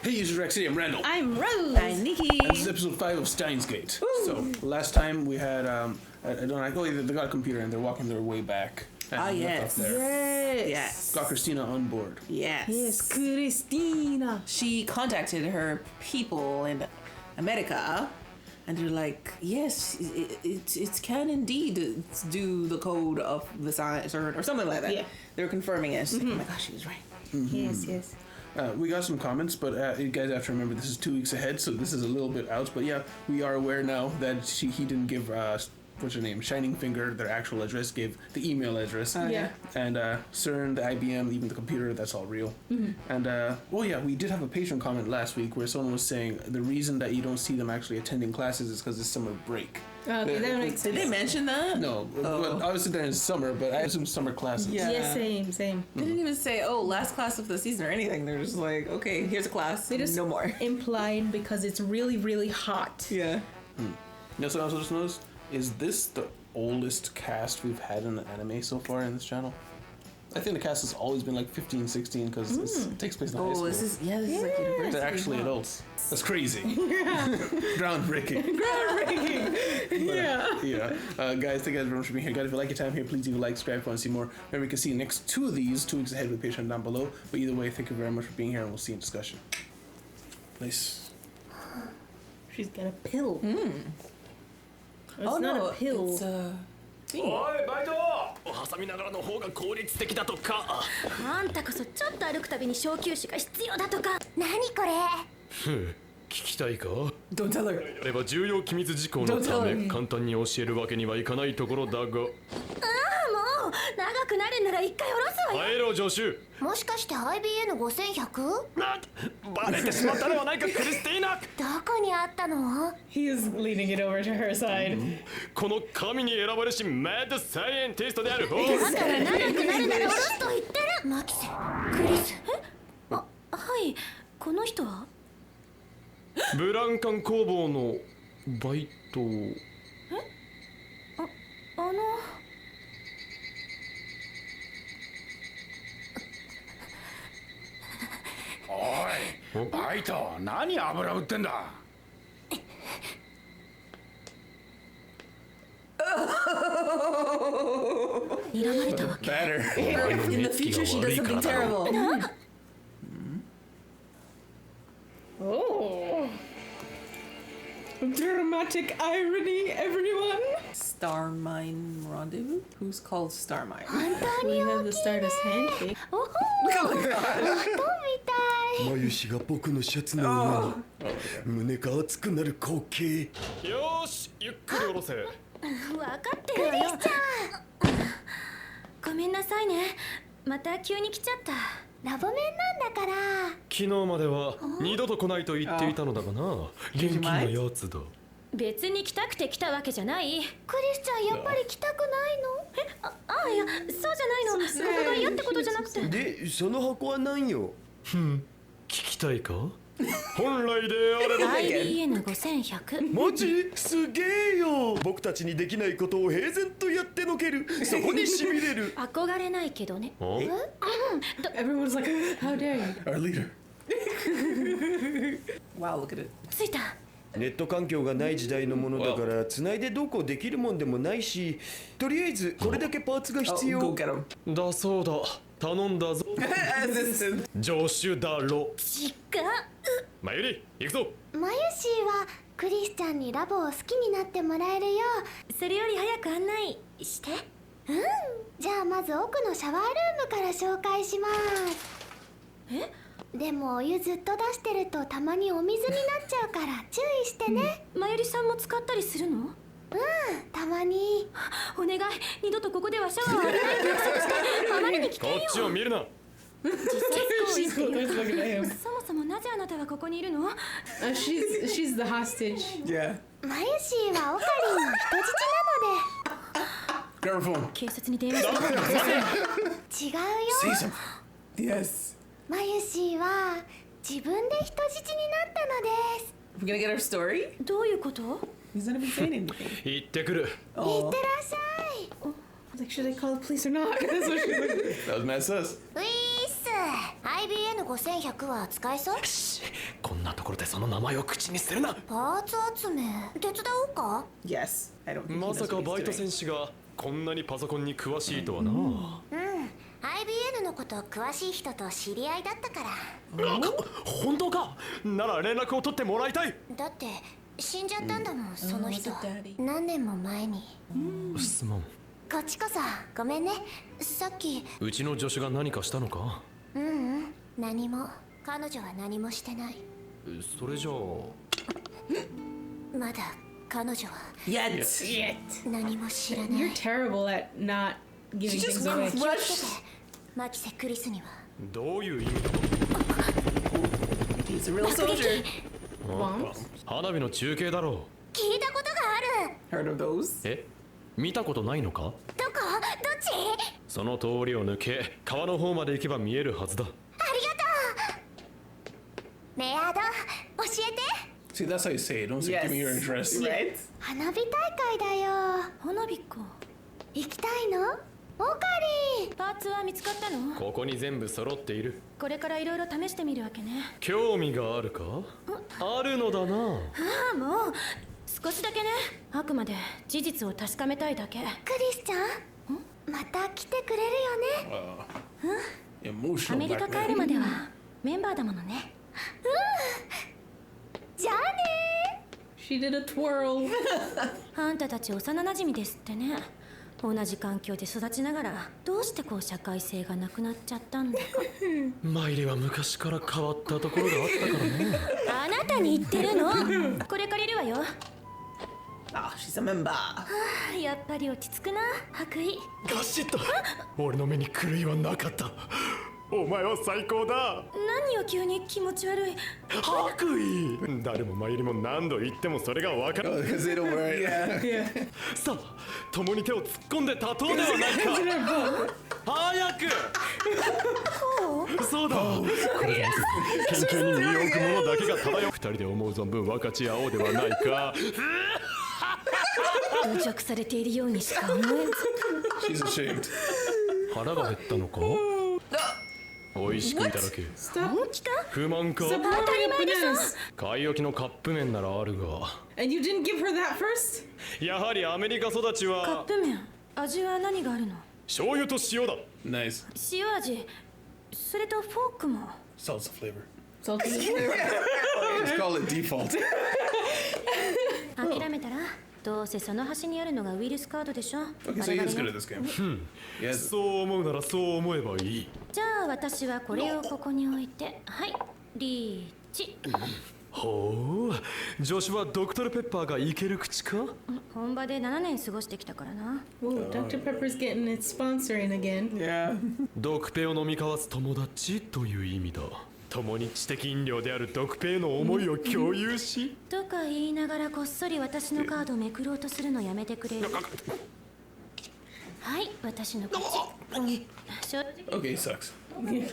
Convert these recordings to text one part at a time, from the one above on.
Hey, users of City, I'm Randall. I'm Rose. I'm Nikki. And this is episode 5 of Steins Gate. So, last time we had, I don't know, they got a computer and they're walking their way back. And yes. Yes. Got Christina on board. Yes. Yes, Christina. She contacted her people in America, and they're like, yes, it can indeed do the code of the CERN or something like that. Yeah. They're confirming it. Like, oh my gosh, she was right. Yes, yes. We got some comments, but you guys have to remember this is 2 weeks ahead, so this is a little bit out. But yeah, we are aware now that he didn't give what's her name, Shining Finger, their actual address, gave the email address. Yeah. And CERN, the IBM, even the computer, that's all real. And well, yeah, we did have a patron comment last week where someone was saying the reason that you don't see them actually attending classes is because it's summer break. Okay, that makes sense. Did they mention that? No, well, obviously they're in summer, but I assume summer classes. Yeah. Yeah, same. They didn't even say, oh, last class of the season or anything. They're just like, okay, here's a class. They just no more. implied because it's really, really hot. Yeah. You know what I also just noticed? Is this the oldest cast we've had in the anime so far in this channel? I think the cast has always been like 15, 16 because it takes place in high school. This is like university. They're actually adults. That's crazy. Groundbreaking. Yeah. Yeah. Guys, thank you guys very much for being here. Guys, if you like your time here, please leave a like, subscribe if you want to see more. Remember, you can see the next 2 of these 2 weeks ahead with Patreon down below. But either way, thank you very much for being here, and we'll see you in discussion. Nice. She's got a pill. It's Oh, not no, a pill. it's a thing. おいバイト挟みながらの方が効率的だとかあんたこそちょっと歩くたびに小休止が必要だとか。何これ。聞きたいか Don't tell her. あれば重要機密事項のため簡単に教えるわけにはいかないところだがああもう長くなるなら一回下ろすわよ。帰ろう助手もしかして IBN5100？ なバレてしまったのはないかクリスティーナどこにあったの？ He is leaning it over to her side. この神に選ばれしマッドサイエンティストである方だから長くなるなら下ろすと言ってる。マキセ、クリス。はい。この人は？ブランカン工房のバイトあの。おい、バイト、何油売ってんだ。睨まれたわけ。Better. In the future, she does something terrible. Oh. Dramatic irony, everyone. Starmine Rendezvous? Who's called Starmine? 本当 We に have 大 the きいね。 Stardust handshake. おほー。音みたい。眉しが僕のシャツの上に胸が熱くなる光景。よーしゆっくり下ろせわかってるわよ。ごめんなさいね。また急に来ちゃった。ラボメンなんだから。昨日までは二度と来ないと言っていたのだがな元気なやつだ別に来たくて来たわけじゃない。クリスちゃんやっぱり来たくないの？いやそうじゃないの。ここが嫌ってことじゃなくて。で、その箱は何よ。聞きたいか本来であれば IBN5100。マジすげえよ。僕たちにできないことを平然とやってのける。そこに痺れる。憧れないけどね。Everyone's like, how dare you? Our leader. Wow, look at it. 着いた。ネット環境がない時代のものだから繋いでどうこうできるもんでもないし、とりあえずこれだけパーツが Oh, 必要。 go get him. だそうだ頼んだぞ 助手だろちっマユリ行くぞマユシーはクリスちゃんにラボを好きになってもらえるよ。それより早く案内して。じゃあまず奥のシャワールームから紹介します。でもお湯ずっと出してるとたまにお水になっちゃうから注意してね。マユリさんも使ったりするの？たまに。お願い、二度とここではシャワーを浴びないで約束して。あまりに危険よ。こっちを見るな自殺行為って looking at him. そもそもなぜあなたはここにいるの？ She's the hostage. Yeah. マユシーはオカリンの人質なので。 Grab her phone. 警察に電話してたんですよ。違うよ。 Say something. Yes. マユシーは自分で人質になったのです。 We're gonna get our story? どういうこと？ He's not even saying anything. 行ってくるいってらっしゃい。 I was like, should I call the police or not? That's what she's like. That was mad sus. ウィース。IBN5100 は使えそう？こんなところでその名前を口にするな。パーツ集め手伝おうか？ Yes. I don't think he ま knows さか what he's バイト doing. 戦士がこんなにパソコンに詳しいとはな。IBN のこと詳しい人と知り合いだったから。本当か？なら連絡を取ってもらいたい。だって死んじゃったんだもん、その人 was it daddy? 何年も前に。すまん。こっちこそごめんね。さっきうちの助手が何かしたのか？何も。彼女は何もしてない。それじゃあまだ彼女は Yet. Shit. 何も知らな You're い。 terrible at not giving She just things away. crushed. マキセ・クリスにはどういう意味だ？ He's a real soldier. Bombs? 花火の中継だろ聞いたことがある。 Heard of those? う。見たことないのか？どこ？どっち？その通りを抜け川の方まで行けば見えるはずだ。ありがとう。メアド、教えて。 See, that's how you say it. Don't say, Yes. give me your address. Right? 花火大会だよ。花火か。行きたいの？オカリ。パーツは見つかったの？ここに全部揃っている。これからいろいろ試してみるわけね。興味があるか？あるのだな。ああ、もう少しだけね。あくまで事実を確かめたいだけ。クリスちゃん、また来てくれるよね。ア Emotional メリカ blackmail. 帰るまではメンバーだものね。じゃあね。 She did a twirl. あんたたち幼馴染ですってね。同じ環境で育ちながらどうしてこう社会性がなくなっちゃったんだか。マイリは昔から変わったところがあったからね。あなたに言ってるの。これ借りるわよ。 Ah, she's a member. やっぱり落ち着くな、白衣。ガシッと。俺の目に狂いはなかった。お前は最高だ。何よ急に気持ち悪い。白衣。誰もマイリも何度言ってもそれが分かる。 Oh, because they don't wear it. Yeah. さあ、共に手を突っ込んで立とうではないか。早く。そうだ。これで研究に身を置く者だけが漂う。二人で思う存分分かち合おうではないか。侮辱されているようにしか思えず。 She's ashamed. 腹が減ったのか？美味しくいただけ。本気か？不満か？ Stop blowing up bananas. 買い置きのカップ麺ならあるが。 And you didn't give her that first? やはりアメリカ育ちカッはプ麺、味は何があるの？醤油と塩だ。 Nice. 塩味、それとフォークも。 Salsa flavor. Salty. Let's call it default. 諦めたら、どうせその端にあるのがウイルスカードでしょ。 Okay, so he is good at this game. Yes. そう思うならそう思えばいい。じゃあ私はこれをここに置いて、はい、リーチ。ほう、女子はドクトルペッパーがいける口か？本場で7年過ごしてきたからな。 Whoa, Dr. Pepper's getting its sponsoring again. Yeah. ドクペを飲み交わす友達という意味だ。共に知的飲料であるドクペへの思いを共有し。とか言いながらこっそり私のカードをめくろうとするのやめてくれる？はい、私の勝ち。正直 Okay, he sucks.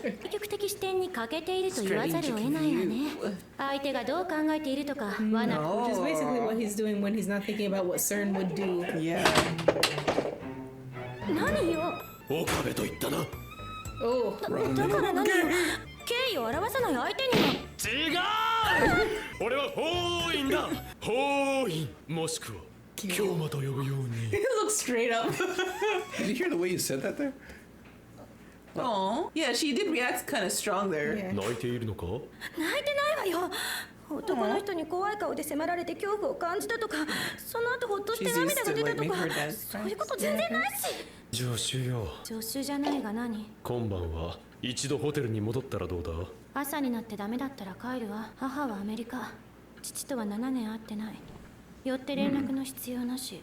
積極的視点に欠けていると言わざるを得ないわね。相手がどう考えているとか、罠。 Which is basically what he's doing when he's not thinking about what CERN would do. Yeah. 何よ。岡部と言ったな。 Oh, だから何よ。敬意を表さない相手には。違う。俺は法院だ。法院もしくは京馬と呼ぶように。 he looks straight up. Did you hear the way you said that there? Oh, yeah, she did react kind of strong there. Yeah. 泣いているのか？泣いてないわよ。男の人に怖い顔で迫られて恐怖を感じたとか、その後ほっとして She's 涙 used が to 出た like と make か her dad そういうこと全然ないし。助手よ。助手じゃないが何？今晩は一度ホテルに戻ったらどうだ？朝になってダメだったら帰るわ。母はアメリカ。父とは7年会ってない。よって連絡の必要なし。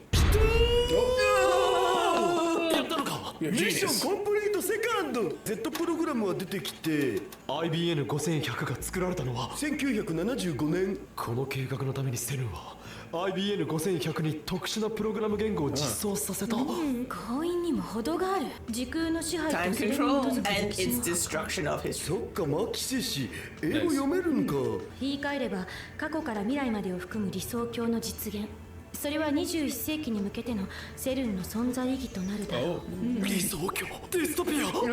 やったのか？ミッションコンプリートセカンド Z プログラムは出てきて IBN5100 が作られたのは1975年。この計画のためにセルンは IBN5100 に特殊なプログラム言語を実装させた。強引にも程がある。時空の支配 Time とそれに基 control づく and 歴史 its の destruction of history. そっか、マキセ氏英語読めるんか。言い換えれば過去から未来までを含む理想郷の実現。それは21世紀に向けてのセルンの存在意義となるだろう。理想郷ディストピア。そん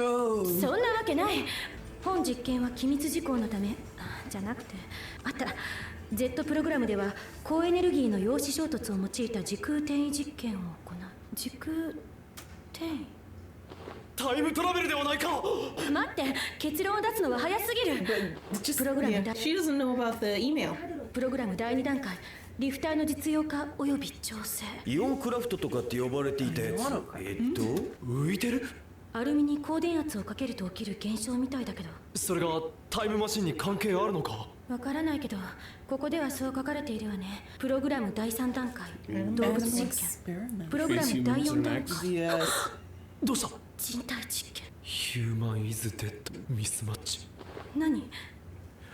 なわけない。本実験は機密事項のためじゃなくてあった Z プログラムでは高エネルギーの陽子衝突を用いた時空転移実験を行う時空転移タイムトラベルではないか。待って結論を出すのは早すぎるプログラム Yeah, she doesn't know about the email. プログラム第2段階リフターの実用化および調整イオンクラフトとかって呼ばれていたやつ。浮いてる。アルミに高電圧をかけると起きる現象みたいだけどそれがタイムマシンに関係あるのか。わからないけどここではそう書かれているわねプログラム第3段階動物実験プログラム第4段階 Yes. どうした。人体実験ヒューマンイズデッドミスマッチ。何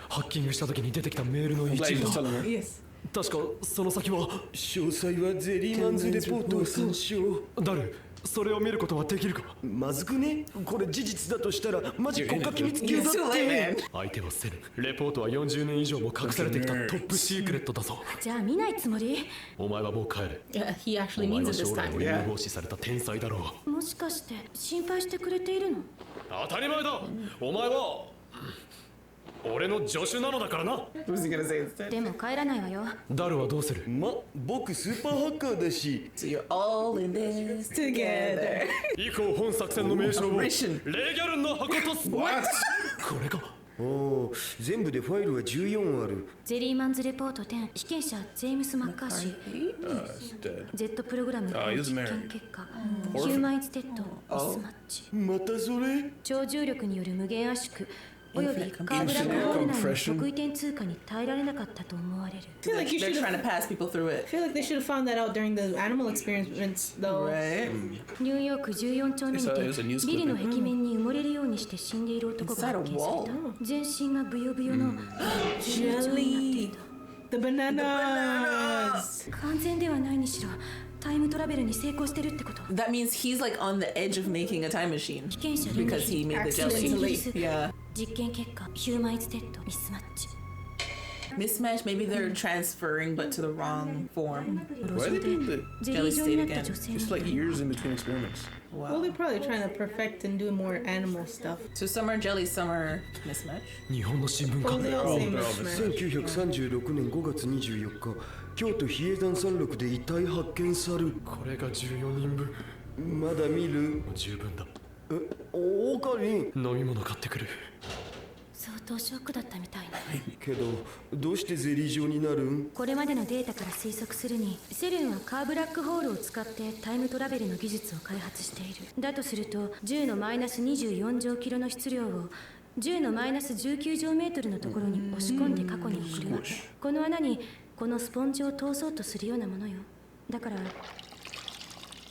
ハッキングした時に出てきたメールの一 Like 部 just だ。 telling her. Yes. 確かその先は詳細はゼリーマンズレポートを参照。ダルそれを見ることはできるか。まずくね。これ事実だとしたらマジ国家機密級だ It's too っ late, て。 man. 相手はセルン。レポートは40年以上も隠されてきたトップシークレットだぞ。じゃあ見ないつもりお前はもう帰れ。 Yeah, he お actually 前 means は it this 将来 time. を有望視された天才だろう。もしかして心配してくれているの当たり前だ。お前は俺の助手なのだからな。 Who's he gonna say instead? でも帰らないわよダルはどうする。僕スーパーハッカーだし。 So you're all in this together. 以降本作戦の名称をレ Operation. ギャルンの箱とす。What? これか。おお、全部でファイルは14ある。ゼリーマンズレポート10被験者ジェームス・マッカーシー He's dead. Z プログラムの he was 実 married. 験結果ヒューマンイズデッドミスマッチまたそれ。超重力による無限圧縮およびカーブラックホール内の特異点通過に耐えられなかったと思われる I feel like you They're should trying have. to pass people through I it. feel like they should have found that out during the animal experiments, though. Right? ニューヨーク14丁目に It was a news てビルの壁面に埋もれるようにして死んでいる男が発見された全身がブヨブヨの状になってい The bananas. た完全ではないにしろタイムトラベルに成功してるってこと That means he's like on the edge of making a time machine 被験者レン because he made the jelly. Accidentally. Yeah. 実験結果ヒューマンイズデッドミスマッチ Mismatch, maybe they're transferring but to the wrong form. 路 Why 上 are they で doing that? ゼリー状になった女性 Just like に years in between experiments. Well, they're probably trying to perfect and do more animal stuff. So some are jelly, some are mismatch. 日本の新聞 Well, they か。 all say mishmash. 1936年5月24日、京都比叡山山麓で遺体発見さる。これが14人分。まだ見る。十分だ。おかりん。飲み物買ってくる。相当ショックだったみたいねけどどうしてゼリー状になるん？これまでのデータから推測するにセルンはカーブラックホールを使ってタイムトラベルの技術を開発しているだとすると10のマイナス24乗キロの質量を10のマイナス19乗メートルのところに押し込んで過去に送るわけこの穴にこのスポンジを通そうとするようなものよだから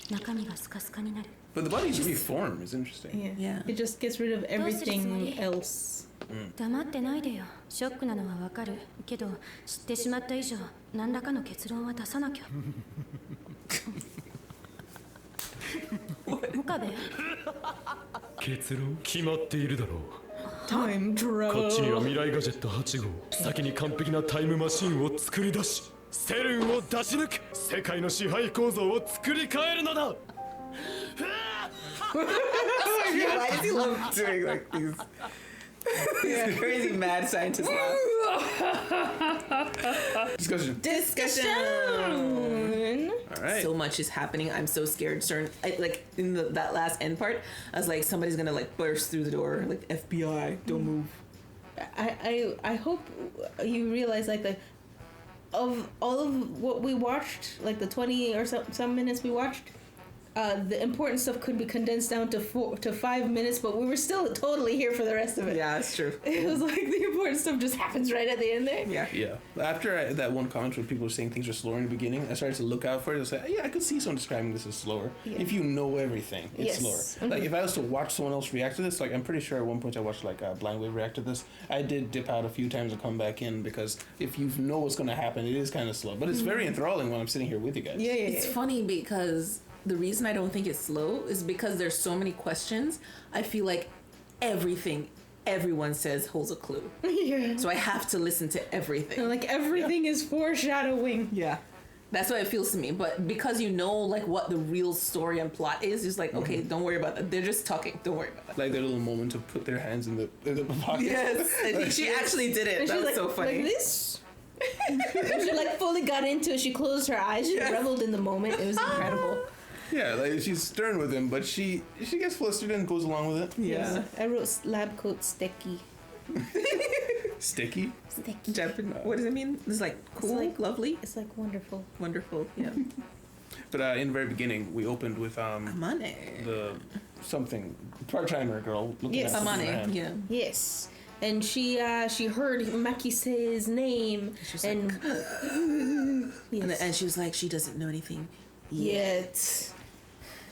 中身がスカスカになる But the bodies reform is interesting. Yeah. Yeah. It just gets rid of everything else. 黙ってないでよショックなのはわかるけど知ってしまった以上何らかの結論は出さなきゃ岡部結論決まっているだろう Time こっちには travel. 未来ガジェット8号先に完璧なタイムマシンを作り出しセルンを出し抜く世界の支配構造を作り変えるのだ Why does he love doing like these crazy mad scientist laugh? Discussion. Discussion. All right. So much is happening. I'm so scared. CERN, like in that last end part, I was like, somebody's gonna like burst through the door, like FBI, don't move. I hope you realize like of all of what we watched, like the 20 or some minutes we watched, the important stuff could be condensed down to 5 minutes, but we were still totally here for the rest of it. Yeah, that's true. It was like the important stuff just happens right at the end there. Yeah. Yeah. After that one comment where people were saying things were slower in the beginning, I started to look out for it and say, yeah, I could see someone describing this as slower. Yeah. If you know everything, it's Yes. slower. Like if I was to watch someone else react to this, like I'm pretty sure at one point I watched like Blind Wave react to this. I did dip out a few times and come back in because if you know what's going to happen, it is kind of slow. But it's very enthralling when I'm sitting here with you guys. Yeah, yeah, It's yeah. funny because the reason I don't think it's slow is because there's so many questions. I feel like everything everyone says holds a clue. Yeah. So I have to listen to everything. Like everything is foreshadowing. Yeah. That's what it feels to me. But because you know like what the real story and plot is, it's like, okay, don't worry about that. They're just talking. Don't worry about that. Like their little moment to put their hands in the pocket. Yes, I think she actually did it. And That she's was so funny. Like this. And she like fully got into it. She closed her eyes. She reveled in the moment. It was incredible. Yeah, like she's stern with him, but she gets flustered and goes along with it. Yeah. I wrote lab coat sticky. Sticky. Sticky. Japanese. What does it mean? It's like cool, like- lovely, It's like wonderful. wonderful. Yeah. But in the very beginning, we opened with Amane. the something part-timer girl looking Yes. at something in her Amane. hand. Yeah. Yes. And she heard Maki say his name She's and yes. And she was like, she doesn't know anything Yet.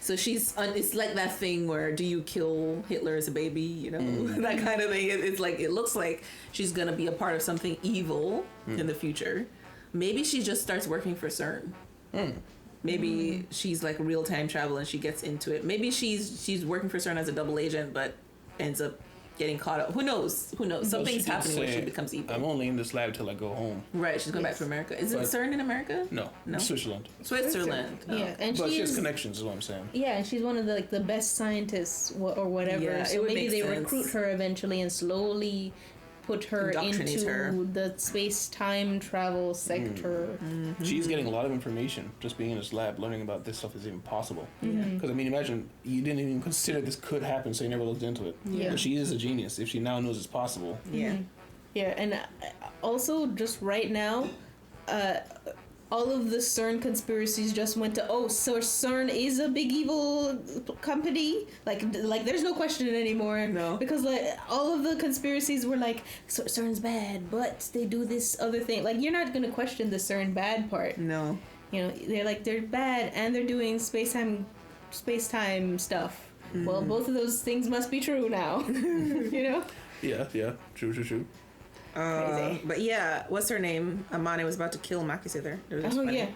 So she's it's like that thing where do you kill Hitler as a baby, you know, that kind of thing. It's like it looks like she's gonna be a part of something evil in the future. Maybe she just starts working for CERN. Maybe she's like real time travel and she gets into it. Maybe she's working for CERN as a double agent but ends up getting caught up. Who knows? Something's happening where she becomes evil. I'm only in this lab till I go home. Right, she's going back to America. Is it But- CERN in America? No, Switzerland. Switzerland. Oh. Yeah, and But she she has is, connections, is what I'm saying. yeah, and she's one of the the best scientists or whatever. Yeah, it so would maybe make they sense. recruit her eventually and slowly put her Indoctrinate into her. the space-time travel sector. She's getting a lot of information just being in this lab, learning about this stuff is even possible. Because I mean, imagine you didn't even consider this could happen, so you never looked into it. Yeah. But she is a genius if she now knows it's possible. Yeah. Yeah, and also just right now, all of the CERN conspiracies just went to, oh, so CERN is a big evil company? Like there's no question anymore. No. Because like all of the conspiracies were like, so CERN's bad, but they do this other thing. Like you're not gonna question the CERN bad part. No. You know, they're bad and they're doing space-time stuff. Well, both of those things must be true now. You know? Yeah, true. Crazy. But yeah, what's her name? Amane was about to kill Makise there. It was Oh funny. yeah.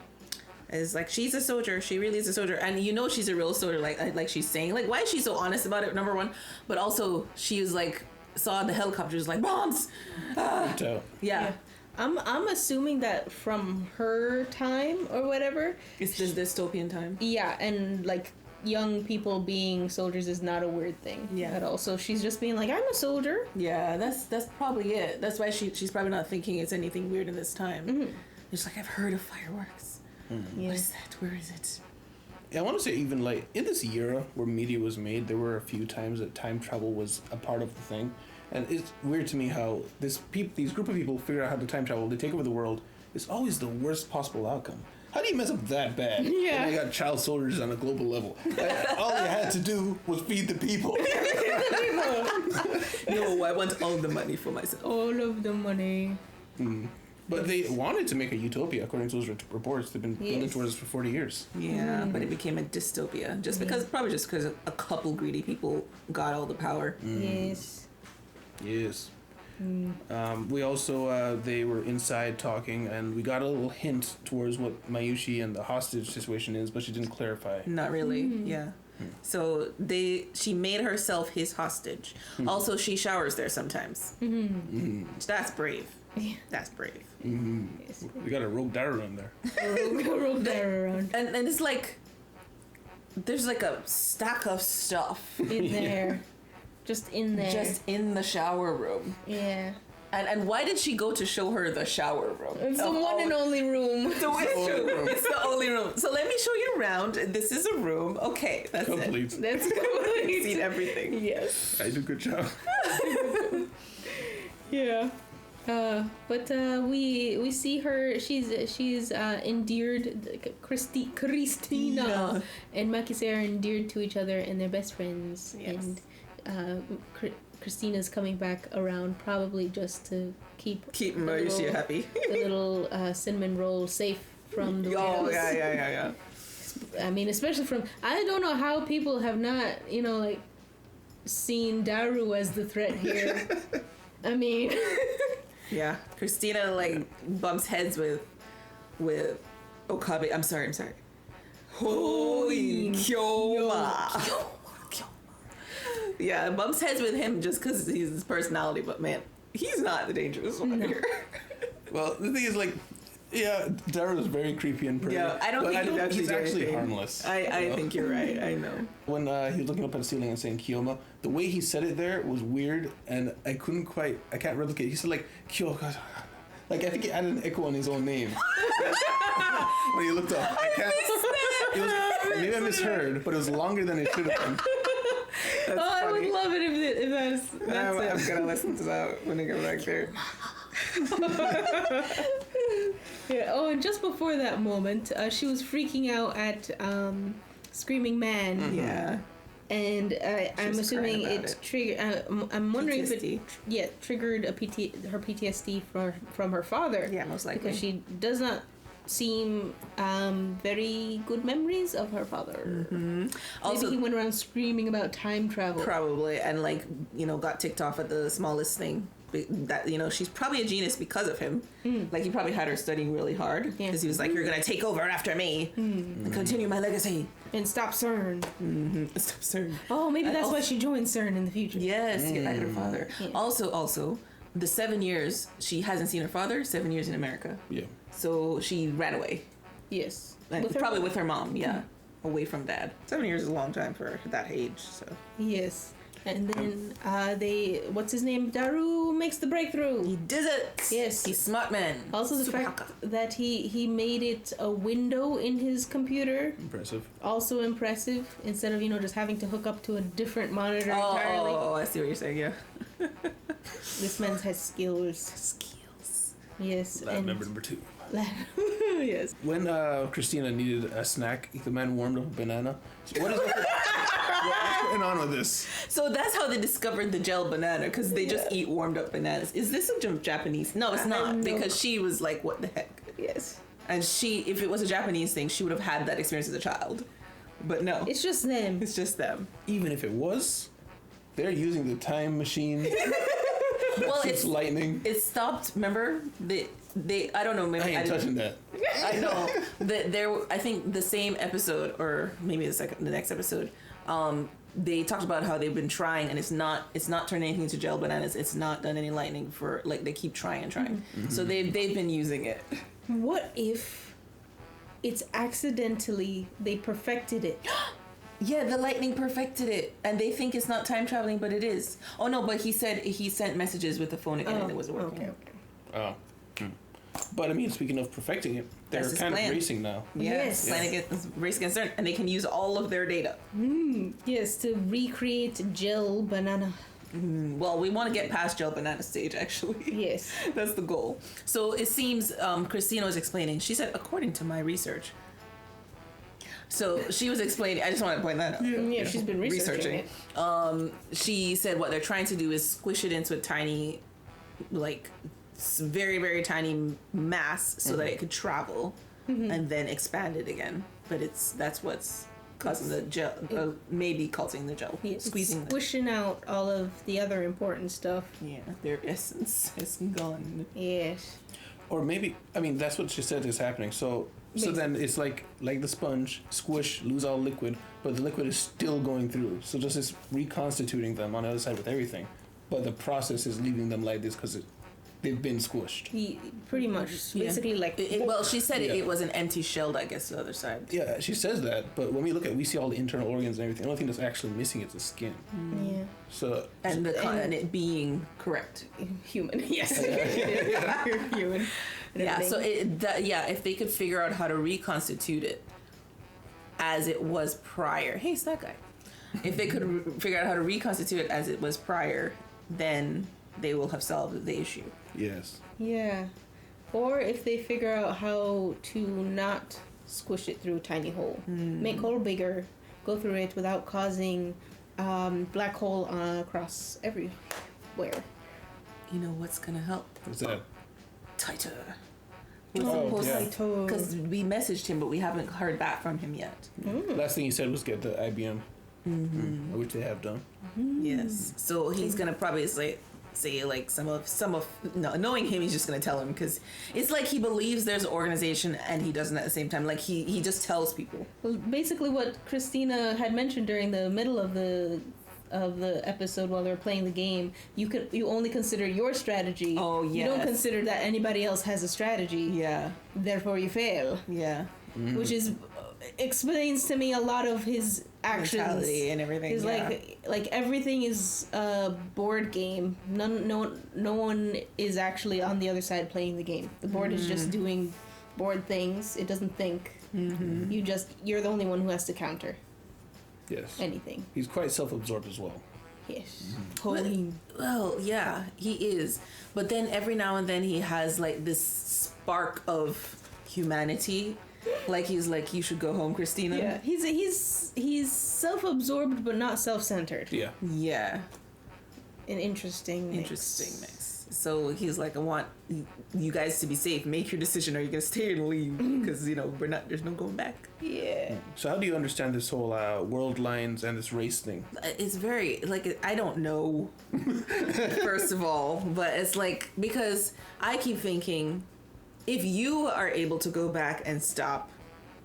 It's like she's a soldier. She really is a soldier, and you know she's a real soldier. Like she's saying, like, why is she so honest about it? Number one, but also she was like saw the helicopters like bombs. Ah. So, Yeah, I'm assuming that from her time or whatever. it's this dystopian time. Yeah, and like young people being soldiers is not a weird thing at all. So she's just being like, I'm a soldier. Yeah, that's probably it. That's why she's probably not thinking it's anything weird in this time. It's like I've heard of fireworks. Yeah. What is that? Where is it? yeah, I want to say even like in this era where media was made, there were a few times that time travel was a part of the thing. And it's weird to me how these group of people figure out how to time travel. They take over the world. It's always the worst possible outcome. How do you mess up that bad? Yeah. And they got child soldiers on a global level. All they had to do was feed the people. No, I want all the money for myself. All of the money. But they wanted to make a utopia, according to those reports. They've been building Yes. towards this for 40 years. Yeah, but it became a dystopia probably just because a couple greedy people got all the power. Yes. Yes. We also, they were inside talking, and we got a little hint towards what Mayushi and the hostage situation is, but she didn't clarify. Not really, yeah. So she made herself his hostage. Also, she showers there sometimes. That's brave. That's brave. Yes. We got a rogue Dara in there. Rope that around And it's like there's like a stack of stuff in there. Just in there. just in the shower room. yeah. And why did she go to show her the shower room? It's the one and only room. So it's true. It's the only room. So let me show you around. This is a room. Okay, that's Complete. That's it. complete. Seen everything. Yes. I do a good job. Yeah. But we see her. She's endeared. Christina and Makise are endeared to each other, and they're best friends. Yes. And Christina's coming back around, probably just to keep Mauricio happy. the little cinnamon roll safe from the Oh whales. yeah. I mean, especially from, I don't know how people have not, like, seen Daru as the threat here. I mean, Yeah, Christina like bumps heads with Okabe. I'm sorry. Holy Kyoma. Yeah, bumps heads with him just because he's his personality, but man, he's not the dangerous one here. Well, the thing is, like, Yeah, Daryl is very creepy and pretty. Yeah, I don't think he's actually harmless. I think you're right. I know. When he was looking up at the ceiling and saying Kiyoma, the way he said it there was weird, and I can't replicate. He said like Kyoka, like I think he added an echo on his own name. When he looked up, maybe I misheard, but it was longer than it should have been. I would love it if that's I'm gonna listen to that when I go back there. Yeah. Oh, and just before that moment, she was freaking out at Screaming Man. Mm-hmm. Yeah. And I'm assuming it triggered. I'm wondering PTSD. if it triggered her PTSD from her father. Yeah, most likely. Because she does not seem very good memories of her father. Mm-hmm. Also, maybe he went around screaming about time travel. Probably, and like got ticked off at the smallest thing. That she's probably a genius because of him. Like he probably had her studying really hard because he was like, "You're gonna take over after me and continue my legacy and stop CERN." Mm-hmm. Stop CERN. Oh, maybe that's why she joined CERN in the future. Yes, get back at her father. Yeah. Also, the 7 years she hasn't seen her father. 7 years in America. Yeah. So she ran away. Yes. Probably with her mom. Yeah. Away from dad. 7 years is a long time for that age. So. Yes. And then what's his name? Daru makes the breakthrough. He did it. Yes. He's smart man. Also the fact that he made it a window in his computer. Impressive. Also impressive. Instead of, just having to hook up to a different monitor entirely. Oh, I see what you're saying, yeah. This man has skills. Yes. Lab member number 2. Yes. When Christina needed a snack, the man warmed up a banana. What's going on with this? So that's how they discovered the gel banana, because they just eat warmed up bananas. Is this a Japanese? No, it's not, because she was like, what the heck? Yes. And if it was a Japanese thing, she would have had that experience as a child. But no. It's just them. It's just them. Even if it was, they're using the time machine. Well, it's lightning. It stopped, remember? They I don't know, maybe I ain't touching that. I know that I think the same episode, or maybe the next episode, they talked about how they've been trying, and it's not turned anything into gel bananas. It's not done any lightning for, like, they keep trying and trying. Mm-hmm. So they've been using it. What if it's accidentally they perfected it? Yeah, the lightning perfected it, and they think it's not time traveling, but it is. Oh no, but he said he sent messages with the phone again, and it wasn't working. Okay. Oh. But I mean, speaking of perfecting it, they're kind of racing now. Yes. Race against CERN, and they can use all of their data. Yes, to recreate gel banana. Well, we want to get past gel banana stage, actually. Yes. That's the goal. So it seems Christina was explaining. She said, according to my research. So she was explaining. I just want to point that out. Yeah, she's been researching it. She said what they're trying to do is squish it into a tiny, like, very, very tiny mass so that it could travel and then expand it again. But that's what's causing the gel, maybe causing the gel, squeezing, squishing out all of the other important stuff. Yeah, their essence is gone. Yes. Or maybe, I mean, that's what she said is happening. So then it's like the sponge, squish, lose all liquid, but the liquid is still going through. So just it's reconstituting them on the other side with everything. But the process is leaving them like this because they've been squished. Pretty much. Basically, like... well, she said it was an empty shell, I guess, the other side. Yeah, she says that, but when we see all the internal organs and everything, the only thing that's actually missing is the skin. Yeah. So... And it being correct. Human, yes. Human. Yeah, so if they could figure out how to reconstitute it as it was prior. Hey, it's that guy. If they could figure out how to reconstitute it as it was prior, then they will have solved the issue. Yes. Yeah. Or if they figure out how to not squish it through a tiny hole. Make hole bigger, go through it without causing black hole across everywhere. You know what's gonna help? What's that? Tighter. Because we messaged him, but we haven't heard back from him yet. Last thing he said was get the IBM, which they have done. Yes. So he's gonna probably say like some of knowing him, he's just gonna tell him, because it's like he believes there's an organization and he doesn't at the same time. Like he just tells people. Well, basically what Christina had mentioned during the middle of the the episode while they're playing the game, you only consider your strategy. Oh, You don't consider that anybody else has a strategy. Yeah. Therefore, you fail. Yeah. Which is explains to me a lot of his actions Mentality and everything. He's like everything is a board game. No one is actually on the other side playing the game. The board is just doing board things. It doesn't think. You're the only one who has to counter Yes. anything. He's quite self-absorbed as well. Yes. Well, yeah, he is. But then every now and then he has like this spark of humanity. Like he's like, you should go home, Christina. Yeah. He's self-absorbed but not self-centered. Yeah. Yeah. An interesting mix. So he's like, I want you guys to be safe. Make your decision. Are you gonna stay and leave? Because there's no going back. Yeah. So how do you understand this whole world lines and this race thing? It's very like I don't know. First of all, but it's like because I keep thinking, if you are able to go back and stop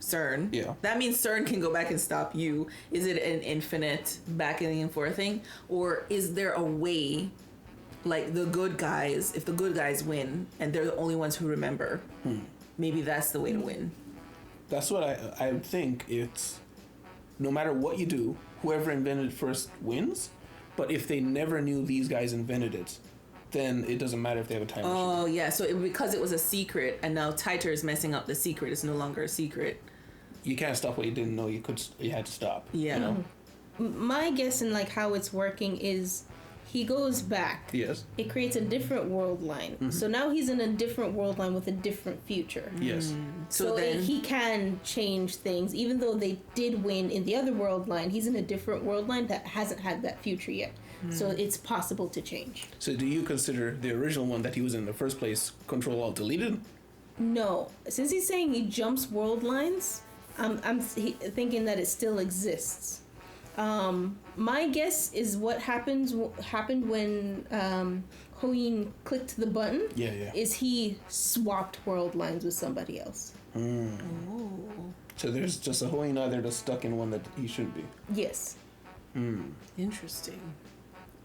CERN, that means CERN can go back and stop you. Is it an infinite back and forth thing, or is there a way? Like the good guys, if the good guys win and they're the only ones who remember, maybe that's the way to win. That's what I think. It's no matter what you do, whoever invented it first wins. But if they never knew these guys invented it, then it doesn't matter if they have a time machine. Oh yeah, so because it was a secret and now Titer is messing up the secret, it's no longer a secret. You can't stop what you didn't know. You had to stop. Yeah. You know? My guess in like how it's working is he goes back. Yes. It creates a different world line. So now he's in a different world line with a different future. Yes. So then he can change things. Even though they did win in the other world line, he's in a different world line that hasn't had that future yet. So it's possible to change. So do you consider the original one that he was in the first place Control-Alt-Deleted? No. Since he's saying he jumps world lines, I'm thinking that it still exists. My guess is what happened when Hoin clicked the button. Is he swapped world lines with somebody else? So there's just a Hoin either that's stuck in one that he shouldn't be. Yes. Interesting.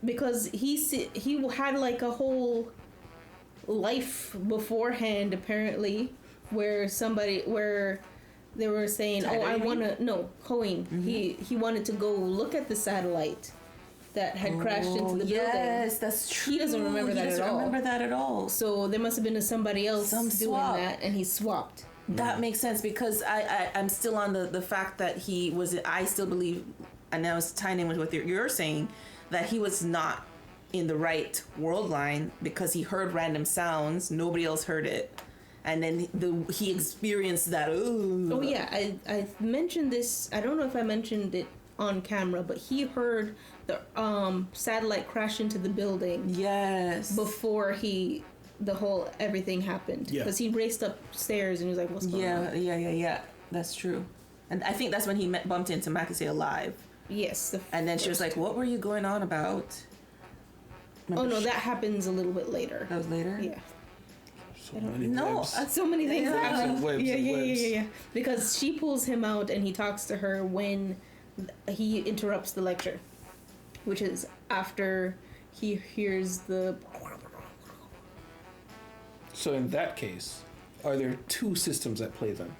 Because he had like a whole life beforehand apparently, where they were saying, Hoin. He wanted to go look at the satellite that had crashed into the building. Yes, that's true. He doesn't remember that at all. So there must have been somebody else doing that, and he swapped. That makes sense because I'm still on the fact that he was. I still believe, and now it's tying in with what you're saying, that he was not in the right world line because he heard random sounds. Nobody else heard it. And then he experienced that. Ooh. Oh yeah, I mentioned this. I don't know if I mentioned it on camera, but he heard the satellite crash into the building. Yes. Before everything happened. Yeah. Because he raced upstairs and he was like, "What's going on?" Yeah. That's true. And I think that's when he bumped into Makase alive. Yes. And then she was like, "What were you going on about?" Remember that happens a little bit later. That was later. Yeah. So many things happen. Webs. Yeah. Because she pulls him out and he talks to her when he interrupts the lecture, which is after he hears the. So in that case, are there two systems at play then?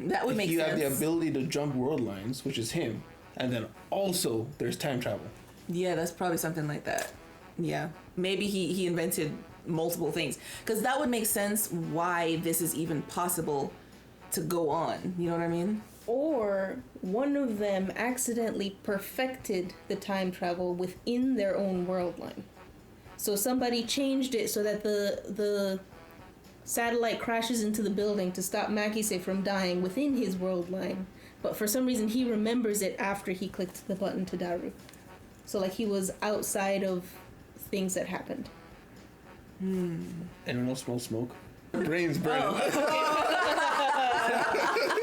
That would make sense. You have the ability to jump world lines, which is him, and then also there's time travel. Yeah, that's probably something like that. Yeah, maybe he invented multiple things because that would make sense why this is even possible to go on. You know what I mean? Or one of them accidentally perfected the time travel within their own world line. So somebody changed it so that the satellite crashes into the building to stop Makise from dying within his world line. But for some reason he remembers it after he clicked the button to Daru. So like he was outside of things that happened. Anyone else smell smoke? Brains burning.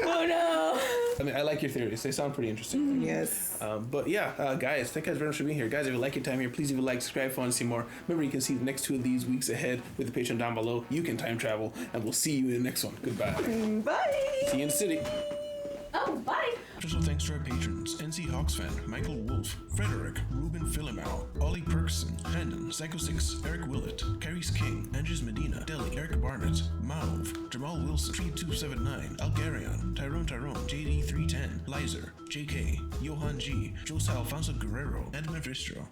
Oh no! I mean, I like your theories. They sound pretty interesting. Yes. But yeah, guys, thank you guys very much for being here. Guys, if you like your time here, please leave a like, subscribe if you want to see more. Remember, you can see the next 2 of these weeks ahead with the Patreon down below. You can time travel, and we'll see you in the next one. Goodbye. Bye. See you in the city. Oh, bye! Special thanks to our patrons: NC Hawksfan, Michael Wolf, Frederick, Ruben Philimau, Ollie Perkson, Brandon, Psycho6, Eric Willett, Carries King, Andrews Medina, Deli, Eric Barnett, Mauve, Jamal Wilson, 3279, Algarion, Tyrone, JD310, Lizer, JK, Johan G, Jose Alfonso Guerrero, and Mephisto.